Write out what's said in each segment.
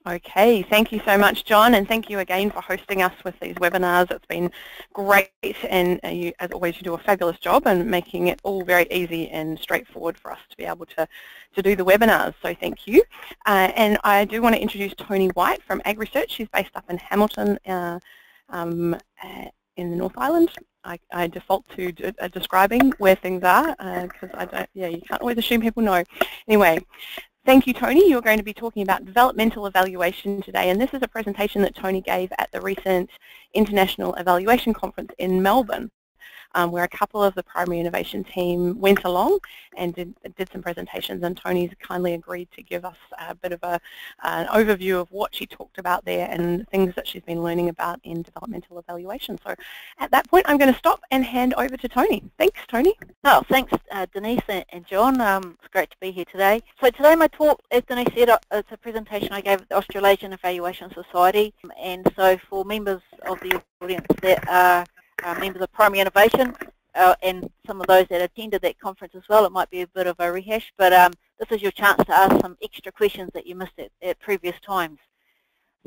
Okay, thank you so much, John, and thank you again for hosting us with these webinars. It's been great, and you, as always, you do a fabulous job in making it all very easy and straightforward for us to be able to do the webinars, so thank you. And I do want to introduce Toni White from Ag Research. She's based up in Hamilton in the North Island. I default to describing where things are because you can't always assume people know. Anyway. Thank you, Toni. You're going to be talking about developmental evaluation today, and this is a presentation that Toni gave at the recent International Evaluation Conference in Melbourne, where a couple of the primary innovation team went along and did some presentations, and Toni's kindly agreed to give us a bit of an overview of what she talked about there and things that she's been learning about in developmental evaluation. So at that point, I'm going to stop and hand over to Toni. Thanks, Toni. Oh, thanks, Denise and John. It's great to be here today. So today my talk, as Denise said, it's a presentation I gave at the Australasian Evaluation Society, and so for members of the audience that are members of primary innovation and some of those that attended that conference as well, it might be a bit of a rehash, but this is your chance to ask some extra questions that you missed at previous times.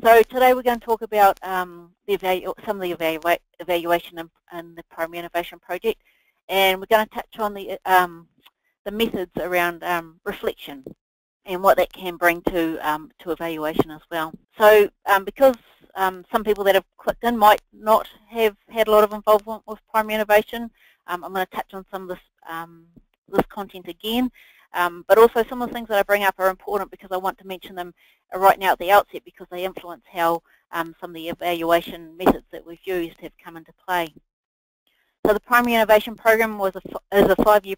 So today we're going to talk about some of the evaluation in the primary innovation project, and we're going to touch on the methods around reflection and what that can bring to evaluation as well. So because some people that have clicked in might not have had a lot of involvement with primary innovation, I'm going to touch on some of this content again, but also some of the things that I bring up are important because I want to mention them right now at the outset because they influence how some of the evaluation methods that we've used have come into play. So the Primary Innovation Program is a 5-year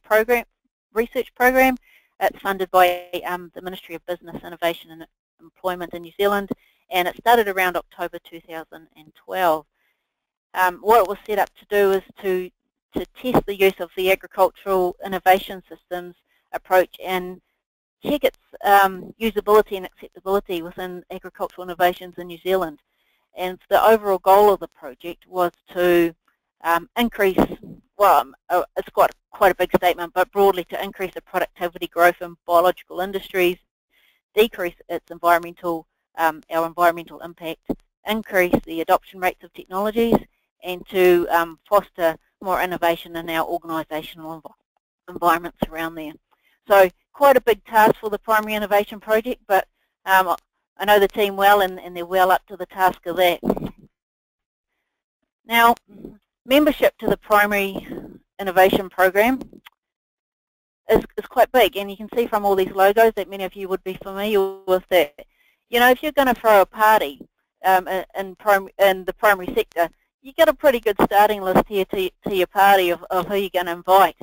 research program. It's funded by the Ministry of Business, Innovation and Employment in New Zealand, and it started around October 2012. What it was set up to do is to test the use of the agricultural innovation systems approach and check its usability and acceptability within agricultural innovations in New Zealand. And the overall goal of the project was to increase, well, it's quite a big statement, but broadly to increase the productivity growth in biological industries, decrease its our environmental impact, increase the adoption rates of technologies, and to foster more innovation in our organisational environments around there. So quite a big task for the Primary Innovation Project, but I know the team well and they're well up to the task of that. Now, membership to the Primary Innovation Program is quite big, and you can see from all these logos that many of you would be familiar with that. You know, if you're going to throw a party in the primary sector, you get a pretty good starting list here to your party of who you're going to invite.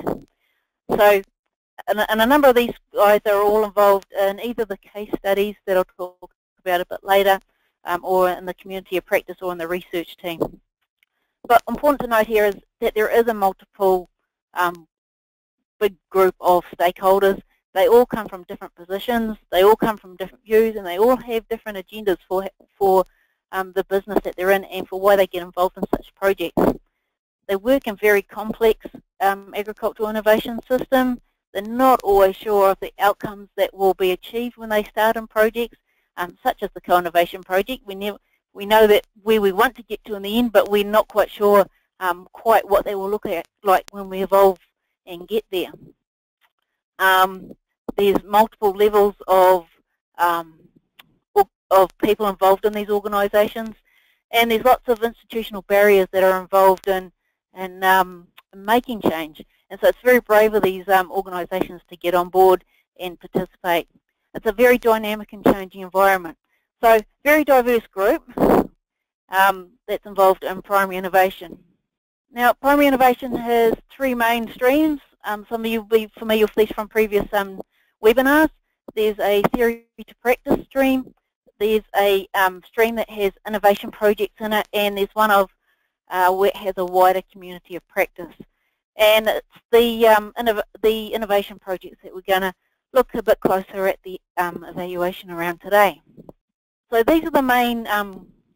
So, and a number of these guys are all involved in either the case studies that I'll talk about a bit later, or in the community of practice or in the research team. But important to note here is that there is a multiple big group of stakeholders. They all come from different positions, they all come from different views, and they all have different agendas for the business that they're in and for why they get involved in such projects. They work in very complex agricultural innovation systems. They're not always sure of the outcomes that will be achieved when they start in projects, such as the co-innovation project. We know that where we want to get to in the end, but we're not quite sure quite what they will look like when we evolve and get there. There's multiple levels of people involved in these organisations, and there's lots of institutional barriers that are involved in making change. And so it's very brave of these organisations to get on board and participate. It's a very dynamic and changing environment. So very diverse group that's involved in primary innovation. Now, primary innovation has 3 main streams. Some of you will be familiar with these from previous webinars. There's a theory to practice stream. There's a stream that has innovation projects in it, and there's one where it has a wider community of practice. And it's the innovation projects that we're going to look a bit closer at the evaluation around today. So these are the main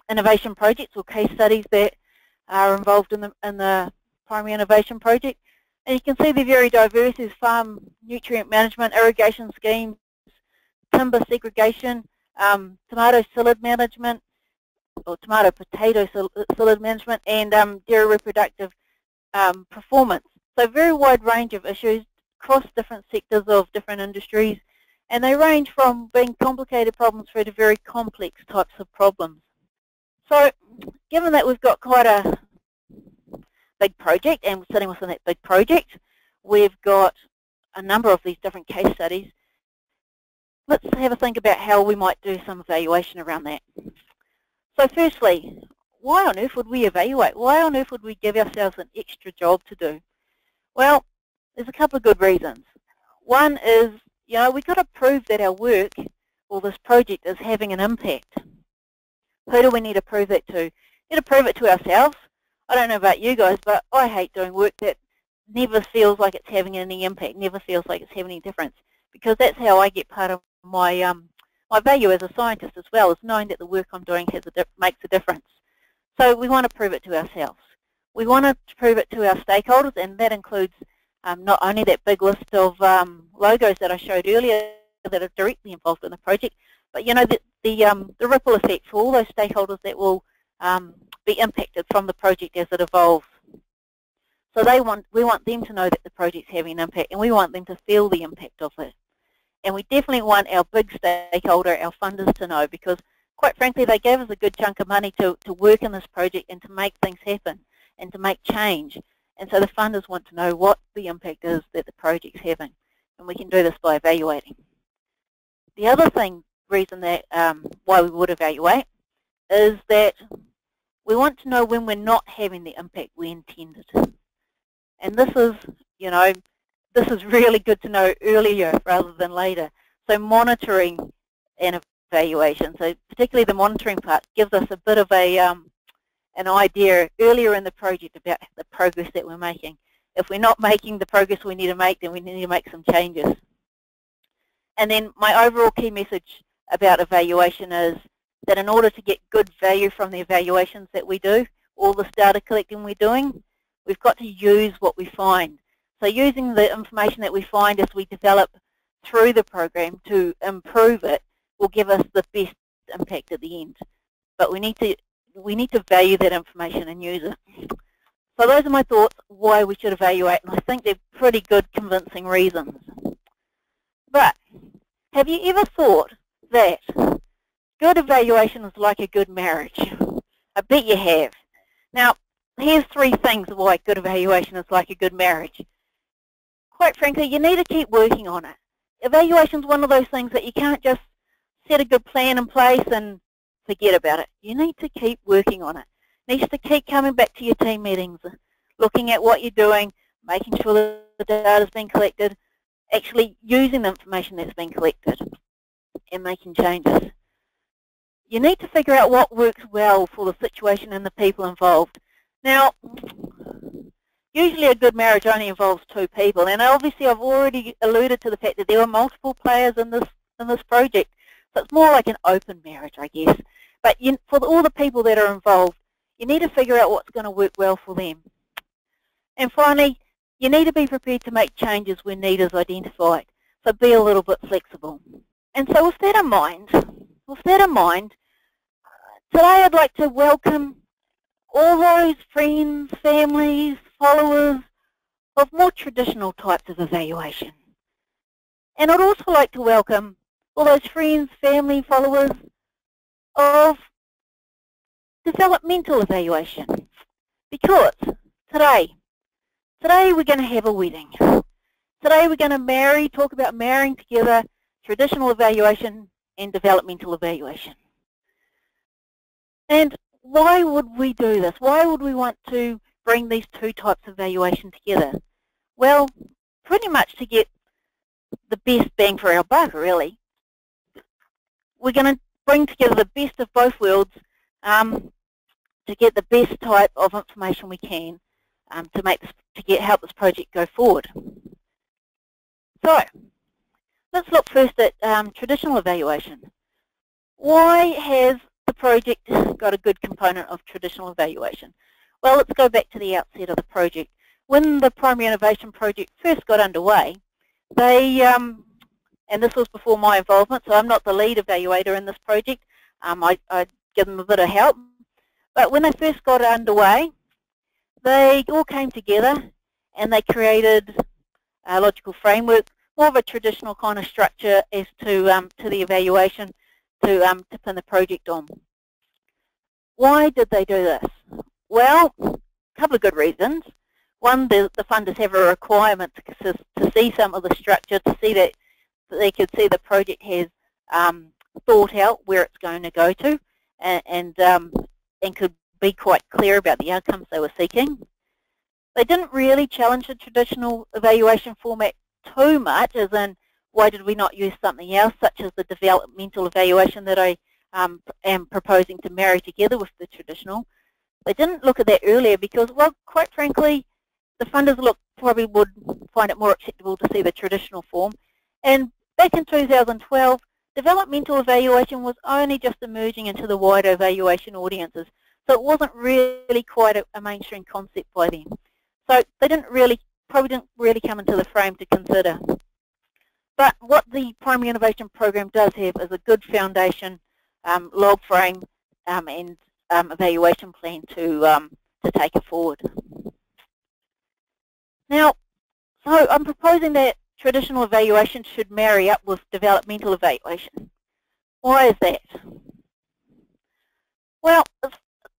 innovation projects or case studies that are involved in the primary innovation project. And you can see they're very diverse. There's farm nutrient management, irrigation schemes, timber segregation, tomato psyllid management, or tomato potato psyllid management, and dairy reproductive performance. So a very wide range of issues across different sectors of different industries, and they range from being complicated problems through to very complex types of problems. So given that we've got quite a big project, and we're sitting within that big project, we've got a number of these different case studies. Let's have a think about how we might do some evaluation around that. So firstly, why on earth would we evaluate? Why on earth would we give ourselves an extra job to do? Well, there's a couple of good reasons. One is, we've got to prove that our work or this project is having an impact. Who do we need to prove that to? We need to prove it to ourselves. I don't know about you guys, but I hate doing work that never feels like it's having any impact, never feels like it's having any difference, because that's how I get part of my my value as a scientist as well, is knowing that the work I'm doing makes a difference. So we want to prove it to ourselves. We want to prove it to our stakeholders, and that includes not only that big list of logos that I showed earlier that are directly involved in the project, but the ripple effect for all those stakeholders that will be impacted from the project as it evolves. So we want them to know that the project's having an impact, and we want them to feel the impact of it. And we definitely want our big stakeholder, our funders, to know, because quite frankly they gave us a good chunk of money to work in this project and to make things happen and to make change. And so the funders want to know what the impact is that the project's having, and we can do this by evaluating. The other reason that why we would evaluate is that we want to know when we're not having the impact we intended. And this is really good to know earlier rather than later. So monitoring and evaluation, so particularly the monitoring part, gives us a bit of an idea earlier in the project about the progress that we're making. If we're not making the progress we need to make, then we need to make some changes. And then my overall key message about evaluation is that in order to get good value from the evaluations that we do, all this data collecting we're doing, we've got to use what we find. So using the information that we find as we develop through the program to improve it will give us the best impact at the end. But we need to value that information and use it. So those are my thoughts why we should evaluate, and I think they're pretty good, convincing reasons. But have you ever thought that good evaluation is like a good marriage? I bet you have. Now, here's 3 things why good evaluation is like a good marriage. Quite frankly, you need to keep working on it. Evaluation is one of those things that you can't just set a good plan in place and forget about it. You need to keep working on it. It needs to keep coming back to your team meetings, looking at what you're doing, making sure that the data is being collected, actually using the information that's been collected and making changes. You need to figure out what works well for the situation and the people involved. Now, usually a good marriage only involves 2 people, and obviously I've already alluded to the fact that there are multiple players in this project, so it's more like an open marriage, I guess. But for all the people that are involved, you need to figure out what's going to work well for them. And finally, you need to be prepared to make changes when need is identified, so be a little bit flexible. And so with that in mind, today I'd like to welcome all those friends, families, followers of more traditional types of evaluation. And I'd also like to welcome all those friends, family, followers of developmental evaluation. Because today we're going to have a wedding. Today we're going to talk about marrying together traditional evaluation and developmental evaluation. And why would we do this? Why would we want to bring these 2 types of evaluation together? Well, pretty much to get the best bang for our buck, really. We're going to bring together the best of both worlds to get the best type of information we can to help this project go forward. So, let's look first at traditional evaluation. Why has the project got a good component of traditional evaluation? Well, let's go back to the outset of the project. When the Primary Innovation Project first got underway, they and this was before my involvement, so I'm not the lead evaluator in this project. I give them a bit of help. But when they first got underway, they all came together and they created a logical framework, more of a traditional kind of structure as to the evaluation to pin the project on. Why did they do this? Well, a couple of good reasons. One, the funders have a requirement to see some of the structure, to see that they could see the project has thought out where it's going to go to, and could be quite clear about the outcomes they were seeking. They didn't really challenge the traditional evaluation format too much, as in, why did we not use something else, such as the developmental evaluation that I am proposing to marry together with the traditional. They didn't look at that earlier because, well, quite frankly, the funders probably would find it more acceptable to see the traditional form. And back in 2012, developmental evaluation was only just emerging into the wider evaluation audiences, so it wasn't really quite a mainstream concept by then. So they probably didn't really come into the frame to consider. But what the Primary Innovation Program does have is a good foundation, log frame, and evaluation plan to take it forward. Now, so I'm proposing that traditional evaluation should marry up with developmental evaluation. Why is that? Well,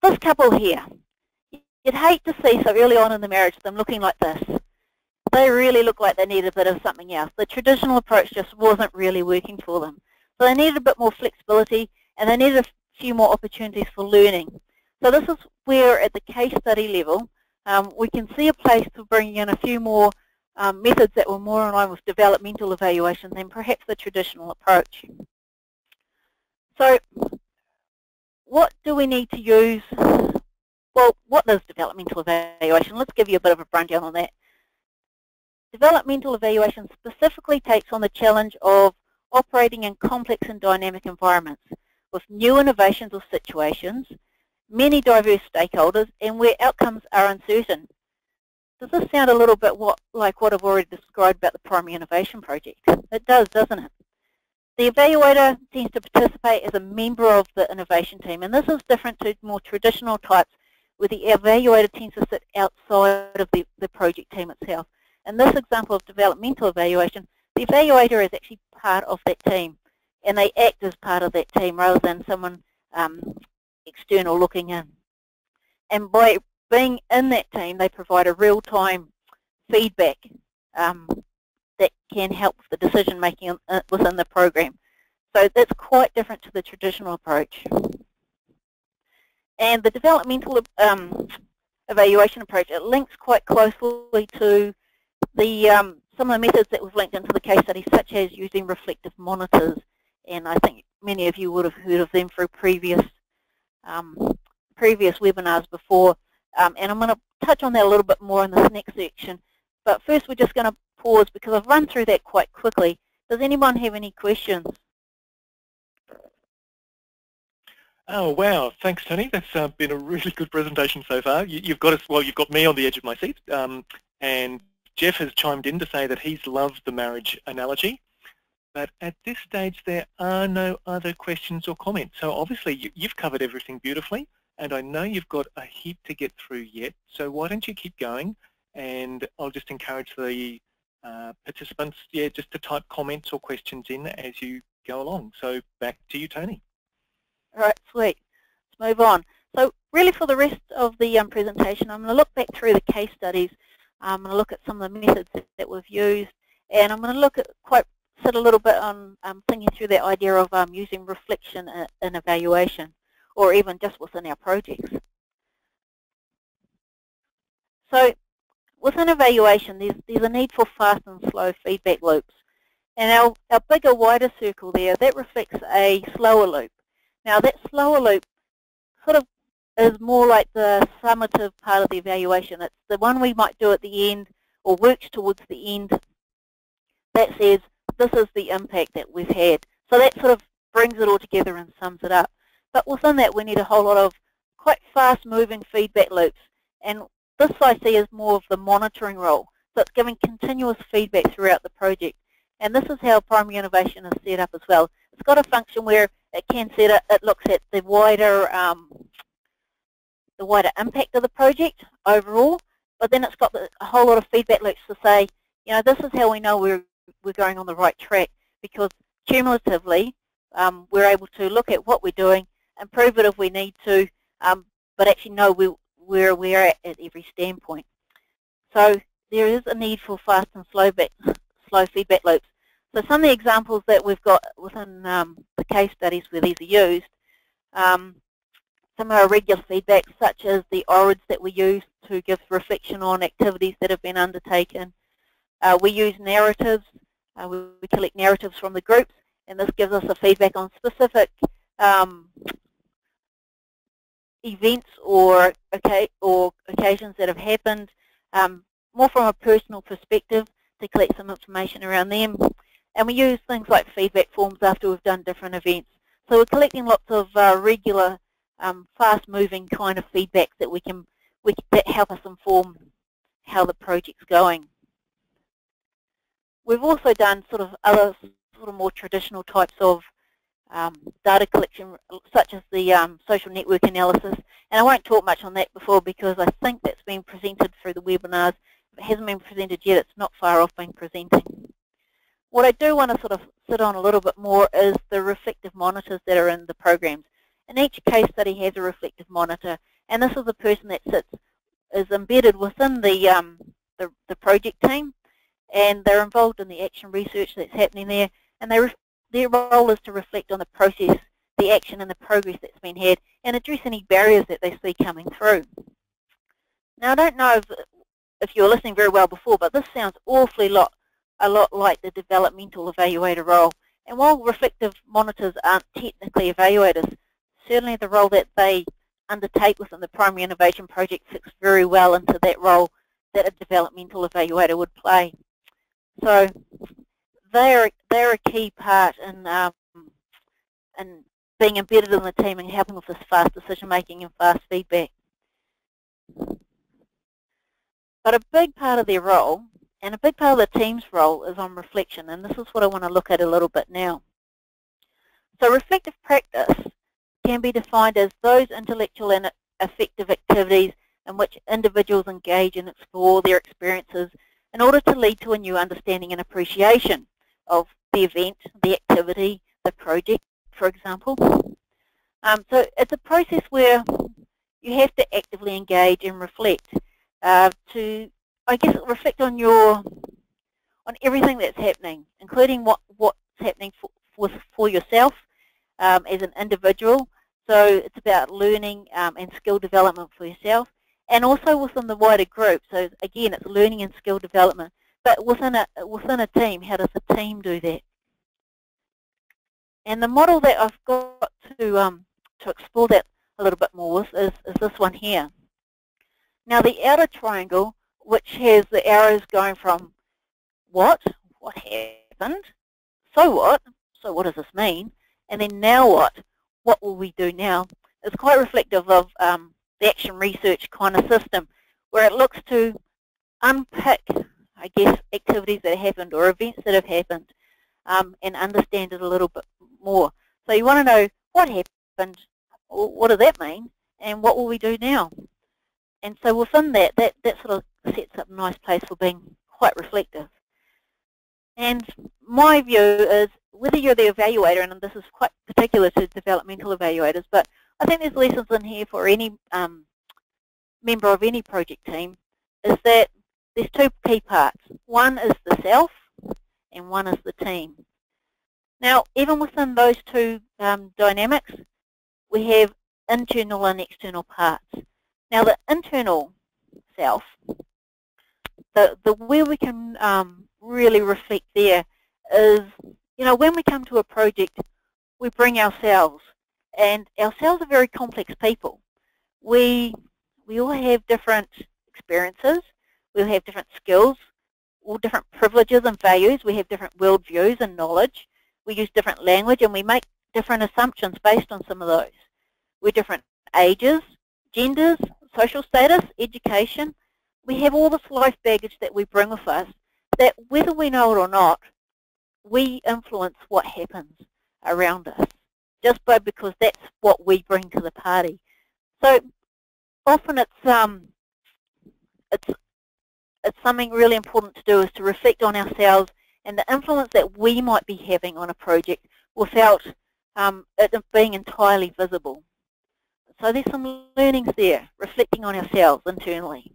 this couple here, you'd hate to see so early on in the marriage them looking like this. They really look like they need a bit of something else. The traditional approach just wasn't really working for them. So they needed a bit more flexibility, and they needed a few more opportunities for learning. So this is where, at the case study level, we can see a place to bring in a few more methods that were more in line with developmental evaluation than perhaps the traditional approach. So what do we need to use? Well, what is developmental evaluation? Let's give you a bit of a rundown on that. Developmental evaluation specifically takes on the challenge of operating in complex and dynamic environments with new innovations or situations, many diverse stakeholders, and where outcomes are uncertain. Does this sound a little bit like what I've already described about the Primary Innovation Project? It does, doesn't it? The evaluator tends to participate as a member of the innovation team, and this is different to more traditional types where the evaluator tends to sit outside of the project team itself. In this example of developmental evaluation, the evaluator is actually part of that team, and they act as part of that team rather than someone external looking in. And by being in that team, they provide a real-time feedback that can help with the decision-making within the program. So that's quite different to the traditional approach. And the developmental evaluation approach, it links quite closely to some of the methods that we've linked into the case study, such as using reflective monitors, and I think many of you would have heard of them through previous webinars before, and I'm going to touch on that a little bit more in this next section. But first we're just going to pause because I've run through that quite quickly. Does anyone have any questions? Oh wow, thanks Toni. That's been a really good presentation so far. You've got you've got me on the edge of my seat, and Jeff has chimed in to say that he's loved the marriage analogy. But at this stage there are no other questions or comments. So obviously you've covered everything beautifully, and I know you've got a heap to get through yet. So why don't you keep going, and I'll just encourage the participants, just to type comments or questions in as you go along. So back to you, Toni. All right, sweet. Let's move on. So really for the rest of the presentation, I'm going to look back through the case studies. I'm going to look at some of the methods that we've used, and I'm going to look at sit a little bit on thinking through the idea of using reflection in evaluation, or even just within our projects. So within evaluation, there's a need for fast and slow feedback loops. And our bigger, wider circle there, that reflects a slower loop. Now that slower loop sort of is more like the summative part of the evaluation. It's the one we might do at the end, or works towards the end, that says this is the impact that we've had. So that sort of brings it all together and sums it up. But within that we need a whole lot of quite fast moving feedback loops, and this I see as more of the monitoring role. So it's giving continuous feedback throughout the project. And this is how primary innovation is set up as well. It's got a function where it can set it, it looks at the wider impact of the project overall, but then it's got a whole lot of feedback loops to say, you know, this is how we know we're going on the right track, because cumulatively we're able to look at what we're doing, improve it if we need to, but actually know where we're at every standpoint. So there is a need for fast and slow feedback loops. So some of the examples that we've got within the case studies where these are used, some of our regular feedback, such as the ORIDs that we use to give reflection on activities that have been undertaken. We use narratives. We collect narratives from the groups, and this gives us a feedback on specific events or occasions that have happened, more from a personal perspective, to collect some information around them. And we use things like feedback forms after we've done different events. So we're collecting lots of regular, fast-moving kind of feedback that that help us inform how the project's going. We've also done sort of other more traditional types of data collection, such as the social network analysis. And I won't talk much on that before, because I think that's been presented through the webinars. If it hasn't been presented yet, it's not far off being presented. What I do want to sort of sit on a little bit more is the reflective monitors that are in the programs. And each case study has a reflective monitor, and this is a person that is embedded within the project team, and they're involved in the action research that's happening there, and their role is to reflect on the process, the action and the progress that's been had, and address any barriers that they see coming through. Now, I don't know if you were listening very well before, but this sounds a lot like the developmental evaluator role. And while reflective monitors aren't technically evaluators, certainly the role that they undertake within the primary innovation project fits very well into that role that a developmental evaluator would play. So they're a key part in being embedded in the team and helping with this fast decision making and fast feedback. But a big part of their role, and a big part of the team's role, is on reflection, and this is what I want to look at a little bit now. So reflective practice can be defined as those intellectual and affective activities in which individuals engage and explore their experiences in order to lead to a new understanding and appreciation of the event, the activity, the project, for example. So it's a process where you have to actively engage and reflect to, I guess, reflect on everything that's happening, including what's happening for yourself as an individual. So it's about learning and skill development for yourself, and also within the wider group. So again, it's learning and skill development. But within a team, how does a team do that? And the model that I've got to explore that a little bit more with is this one here. Now, the outer triangle, which has the arrows going from what happened, so what does this mean, and then now what will we do now, is quite reflective of the action research kind of system, where it looks to unpick, I guess, activities that have happened or events that have happened, and understand it a little bit more. So you want to know what happened, what does that mean, and what will we do now? And so within that sort of sets up a nice place for being quite reflective. And my view is, whether you're the evaluator, and this is quite particular to developmental evaluators, but I think there's lessons in here for any member of any project team, is that there's two key parts. One is the self, and one is the team. Now, even within those two dynamics, we have internal and external parts. Now, the internal self, the where we can really reflect there is, you know, when we come to a project, we bring ourselves, and ourselves are very complex people. We all have different experiences, we all have different skills, all different privileges and values, we have different worldviews and knowledge, we use different language, and we make different assumptions based on some of those. We're different ages, genders, social status, education. We have all this life baggage that we bring with us that, whether we know it or not, we influence what happens around us just because that's what we bring to the party. So often it's something really important to do, is to reflect on ourselves and the influence that we might be having on a project without it being entirely visible. So there's some learnings there, reflecting on ourselves internally.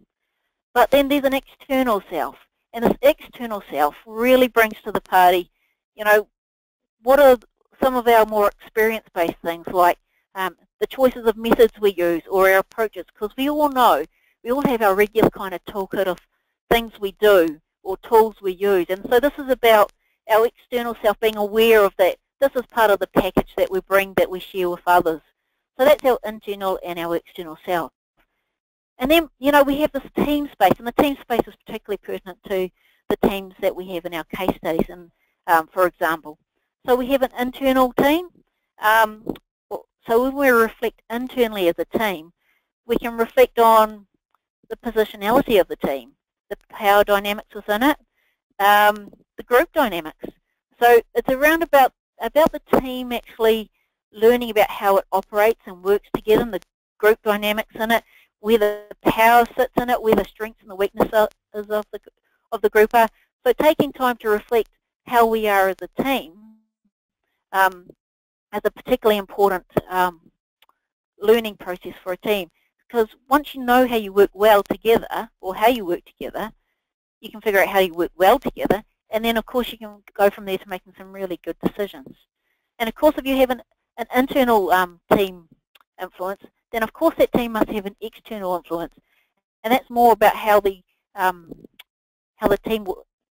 But then there's an external self, and this external self really brings to the party, what are some of our more experience-based things, like the choices of methods we use or our approaches, because we all know, we all have our regular kind of toolkit of things we do or tools we use. And so this is about our external self being aware of that. This is part of the package that we bring, that we share with others. So that's our internal and our external self. And then, we have this team space, and the team space is particularly pertinent to the teams that we have in our case studies, and for example. So we have an internal team. So when we reflect internally as a team, we can reflect on the positionality of the team, the power dynamics within it, the group dynamics. So it's around about the team actually learning about how it operates and works together, and the group dynamics in it, where the power sits in it, where the strengths and the weaknesses of the group are. So taking time to reflect how we are as a team as a particularly important learning process for a team. Because once you know how you work well together, or how you work together, you can figure out how you work well together, and then of course you can go from there to making some really good decisions. And of course, if you have an internal team influence, then of course that team must have an external influence, and that's more about how the team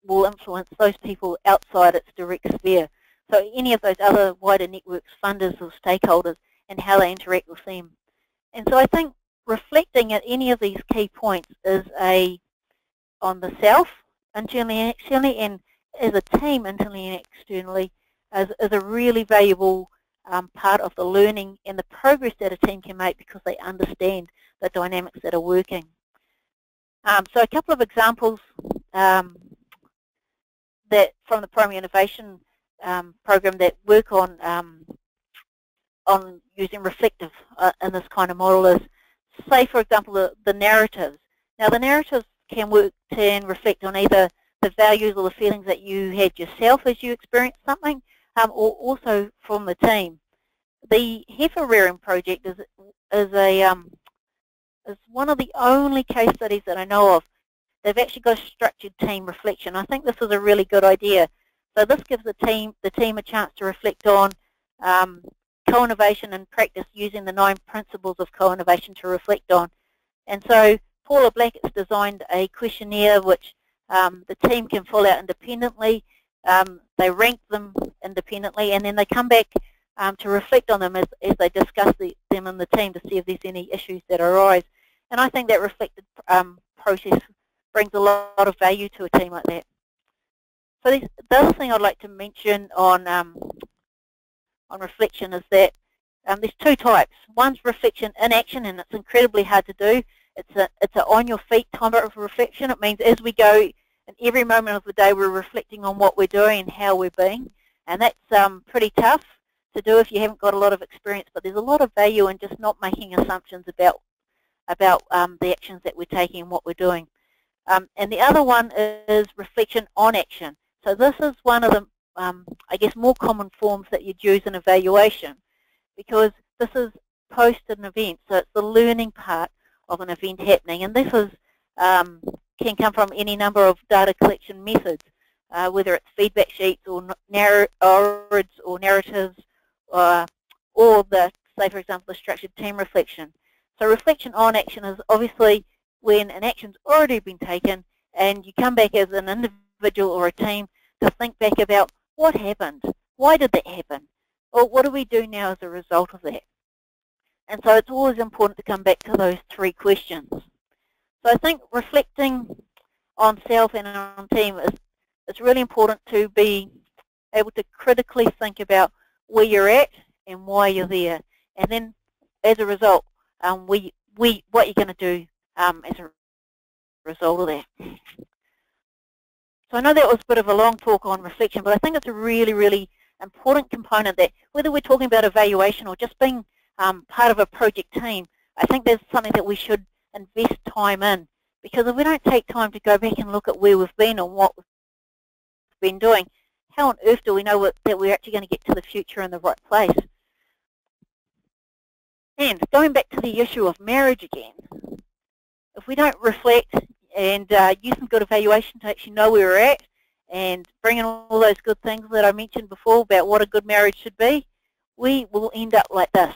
will influence those people outside its direct sphere. So any of those other wider networks, funders or stakeholders, and how they interact with them. And so I think reflecting at any of these key points is on the self, internally and externally, and as a team, internally and externally, is a really valuable part of the learning and the progress that a team can make, because they understand the dynamics that are working. So a couple of examples that from the Primary Innovation program that work on using reflective in this kind of model is, say for example, the narratives. Now the narratives can reflect on either the values or the feelings that you had yourself as you experienced something, or also from the team. The heifer rearing project is one of the only case studies that I know of. They've actually got structured team reflection. I think this is a really good idea. So this gives the team a chance to reflect on co-innovation and practice, using the 9 principles of co-innovation to reflect on. And so Paula Blackett's designed a questionnaire which the team can fill out independently. They rank them independently, and then they come back to reflect on them as they discuss them in the team, to see if there's any issues that arise. And I think that reflected process brings a lot of value to a team like that. So the other thing I'd like to mention on reflection is that there's 2 types. One's reflection in action, and it's incredibly hard to do. It's a on your feet type of reflection. It means as we go, in every moment of the day, we're reflecting on what we're doing and how we're being, and that's pretty tough to do if you haven't got a lot of experience. But there's a lot of value in just not making assumptions about the actions that we're taking and what we're doing. And the other one is reflection on action. So this is one of the, I guess, more common forms that you'd use in evaluation, because this is post an event. So it's the learning part of an event happening, and this is can come from any number of data collection methods, whether it's feedback sheets or narratives, or the, say for example, the structured team reflection. So reflection on action is obviously when an action's already been taken, and you come back as an individual or a team to think back about what happened, why did that happen, or what do we do now as a result of that. And so it's always important to come back to those 3 questions. So I think reflecting on self and on team is really important, to be able to critically think about where you're at and why you're there, and then as a result, what you're going to do as a result of that. So I know that was a bit of a long talk on reflection, but I think it's a really, really important component that whether we're talking about evaluation or just being part of a project team, I think there's something that we should invest time in. Because if we don't take time to go back and look at where we've been and what we've been doing, how on earth do we know that we're actually going to get to the future in the right place? And going back to the issue of marriage again, if we don't reflect and use some good evaluation to actually know where we're at and bring in all those good things that I mentioned before about what a good marriage should be, we will end up like this.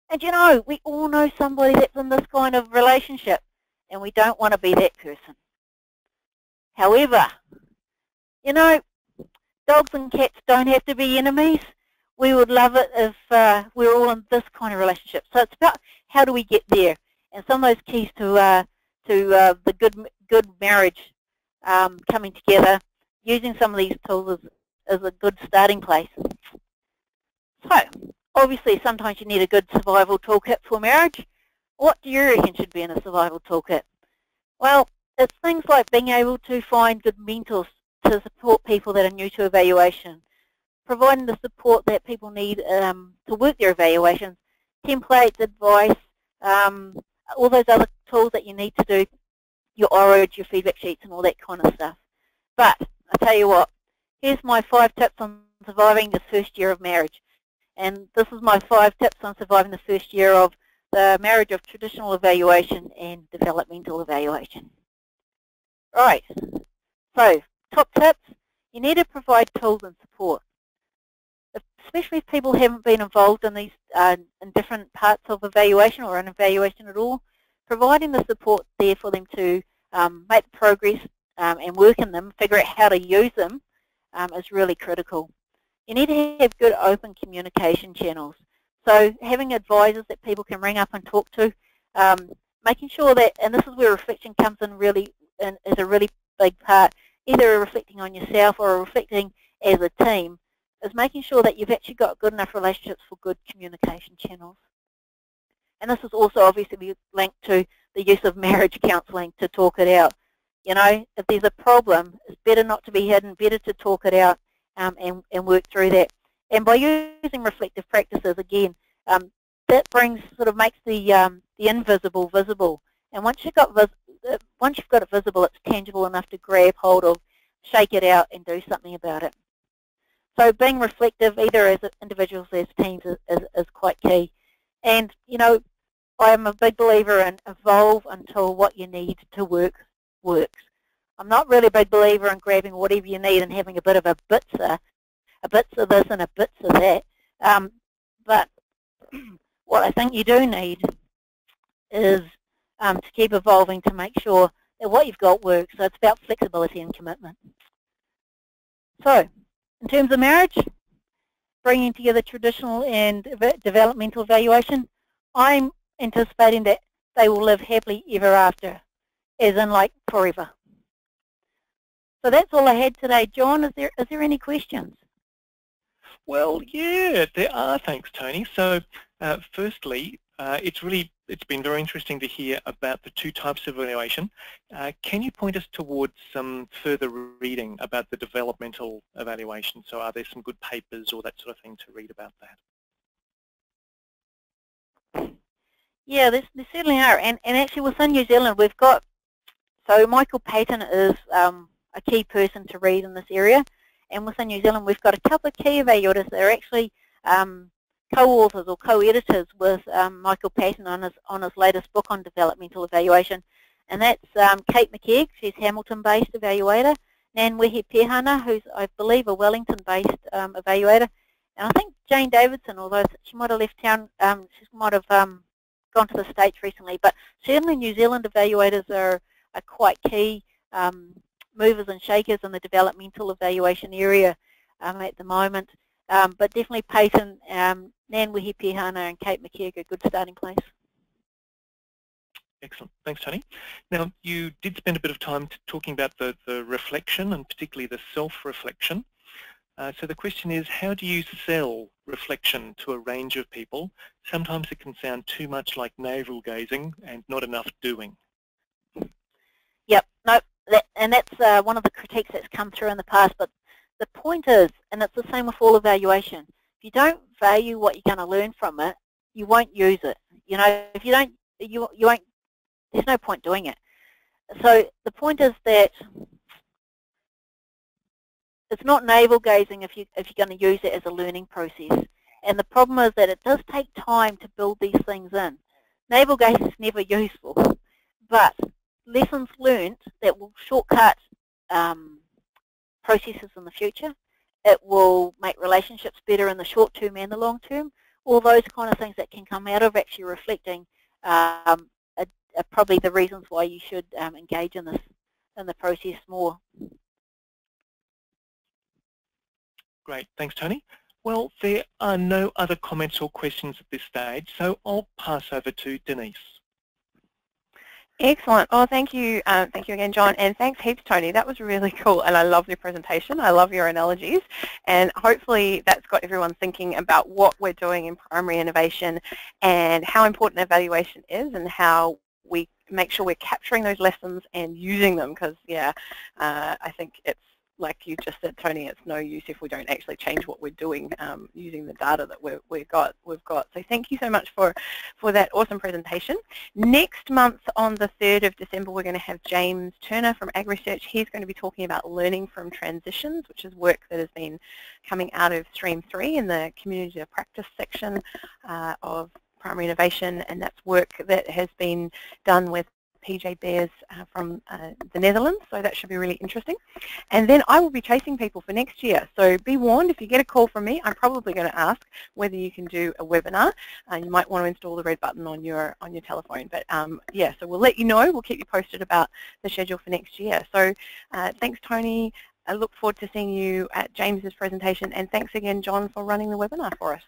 And you know, we all know somebody that's in this kind of relationship, and we don't want to be that person. However, you know, dogs and cats don't have to be enemies. We would love it if we're all in this kind of relationship. So it's about how do we get there, and some of those keys to the good marriage coming together, using some of these tools as a good starting place. So obviously, sometimes you need a good survival toolkit for marriage. What do you reckon should be in a survival toolkit? Well, it's things like being able to find good mentors to support people that are new to evaluation, providing the support that people need to work their evaluations, templates, advice, all those other tools that you need to do your orage, your feedback sheets, and all that kind of stuff. But I tell you what, here's my 5 tips on surviving the first year of marriage. And this is my 5 tips on surviving the first year of the marriage of traditional evaluation and developmental evaluation. Right, so top tips, you need to provide tools and support. Especially if people haven't been involved in these in different parts of evaluation or in evaluation at all, providing the support there for them to make progress and work in them, figure out how to use them is really critical. You need to have good open communication channels. So having advisors that people can ring up and talk to, making sure that, and this is where reflection comes in really, is a really big part, either reflecting on yourself or reflecting as a team, is making sure that you've actually got good enough relationships for good communication channels. And this is also obviously linked to the use of marriage counselling to talk it out. You know, if there's a problem, it's better not to be hidden, better to talk it out and work through that. And by using reflective practices, again, that makes the invisible visible. And once you've got it visible, it's tangible enough to grab hold of, shake it out, and do something about it. So being reflective, either as individuals or as teams, is quite key. And, you know, I'm a big believer in evolve until what you need to work works. I'm not really a big believer in grabbing whatever you need and having a bit of a bits of this and a bits of that. But what I think you do need is to keep evolving to make sure that what you've got works. So it's about flexibility and commitment. So in terms of marriage, bringing together traditional and developmental evaluation, I'm anticipating that they will live happily ever after, as in like forever. So that's all I had today. John, is there any questions? Well, yeah, there are, thanks, Toni. So firstly, it's been very interesting to hear about the 2 types of evaluation. Can you point us towards some further reading about the developmental evaluation? So are there some good papers or that sort of thing to read about that? Yeah, there certainly are. And actually within New Zealand we've got, so Michael Payton is a key person to read in this area. And within New Zealand we've got a couple of key evaluators that are actually co-authors or co-editors with Michael Patton on his latest book on developmental evaluation, and that's Kate McKeag, she's Hamilton-based evaluator, Nanwehe Pehana, who's I believe a Wellington-based evaluator, and I think Jane Davidson, although she might have left town, she might have gone to the States recently, but certainly New Zealand evaluators are quite key movers and shakers in the developmental evaluation area at the moment. But definitely Payton, Nanwehe Pehana and Kate McKeag are a good starting place. Excellent. Thanks, Toni. Now, you did spend a bit of time talking about the reflection and particularly the self-reflection. So the question is, how do you sell reflection to a range of people? Sometimes it can sound too much like navel-gazing and not enough doing. Yep. No, and that's one of the critiques that's come through in the past. But the point is, and it's the same with all evaluation, if you don't value what you're going to learn from it, you won't use it. You know, if you don't, you won't. There's no point doing it. So the point is that it's not navel gazing if you're going to use it as a learning process. And the problem is that it does take time to build these things in. Navel gaze is never useful, but lessons learned that will shortcut processes in the future. It will make relationships better in the short term and the long term. All those kind of things that can come out of actually reflecting are probably the reasons why you should engage in the process more. Great, thanks Toni. Well, there are no other comments or questions at this stage, so I'll pass over to Denise. Excellent. Oh, thank you again, John, and thanks heaps, Toni. That was really cool, and I love your presentation. I love your analogies, and hopefully that's got everyone thinking about what we're doing in primary innovation and how important evaluation is and how we make sure we're capturing those lessons and using them, because, yeah, I think it's, like you just said, Toni, it's no use if we don't actually change what we're doing using the data that we've got. So thank you so much for that awesome presentation. Next month on the 3rd of December, we're going to have James Turner from Ag Research. He's going to be talking about learning from transitions, which is work that has been coming out of Stream 3 in the community of practice section of primary innovation, and that's work that has been done with PJ Bears from the Netherlands, so that should be really interesting. And then I will be chasing people for next year, so be warned, if you get a call from me, I'm probably going to ask whether you can do a webinar. You might want to install the red button on your telephone, but yeah, so we'll let you know, we'll keep you posted about the schedule for next year. So thanks, Toni. I look forward to seeing you at James's presentation, and thanks again, John, for running the webinar for us.